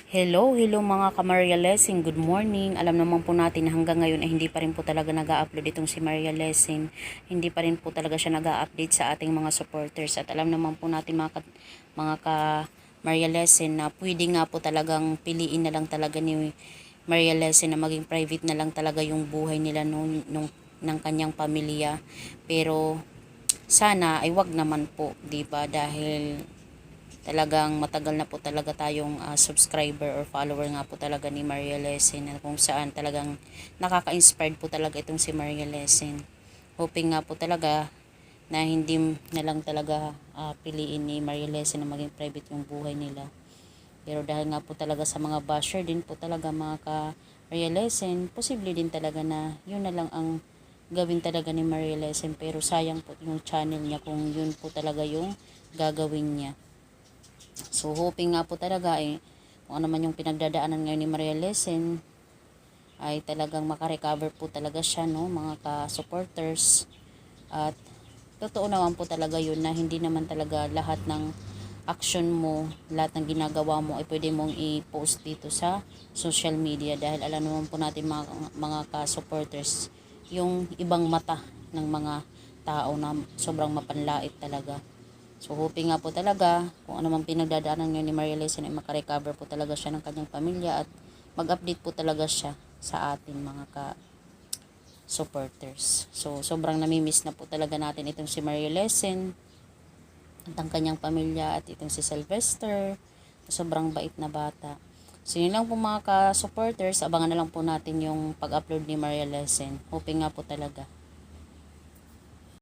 Hello mga ka-Maria Lessing, good morning. Alam naman po natin na hanggang ngayon ay hindi pa rin po talaga nag-a-upload itong si Maria Lessing. Hindi pa rin po talaga siya nag-a-update sa ating mga supporters. At alam naman po natin mga ka-Maria Lessing na pwede nga po talagang piliin na lang talaga ni Maria Lessing na maging private na lang talaga yung buhay nila ng kanyang pamilya. Pero sana ay wag naman po, 'di ba? Dahil talagang matagal na po talaga tayong subscriber or follower nga po talaga ni Maria Lessing, na kung saan talagang nakaka-inspired po talaga itong si Maria Lessing. Hoping nga po talaga na hindi na lang talaga piliin ni Maria Lessing na maging private yung buhay nila. Pero dahil nga po talaga sa mga basher din po talaga mga ka-Maria Lessing, posible din talaga na yun na lang ang gawin talaga ni Maria Lessing. Pero sayang po yung channel niya kung yun po talaga yung gagawin niya. So hoping nga po talaga kung ano man yung pinagdadaanan ngayon ni Maria Lessing ay talagang makarecover po talaga siya, no, mga ka-supporters. At totoo naman po talaga yun na hindi naman talaga lahat ng action mo, lahat ng ginagawa mo ay pwede mong i-post dito sa social media, dahil alam naman po natin mga ka-supporters yung ibang mata ng mga tao na sobrang mapanlait talaga. So hoping nga po talaga kung ano man pinagdadaanan ngayon ni Maria Lessing ay makarecover po talaga siya ng kanyang pamilya at mag-update po talaga siya sa atin mga ka-supporters. So sobrang namimiss na po talaga natin itong si Maria Lessing at ang kanyang pamilya, at itong si Sylvester, sobrang bait na bata. So yun lang po mga ka-supporters, abangan na lang po natin yung pag-upload ni Maria Lessing. Hoping nga po talaga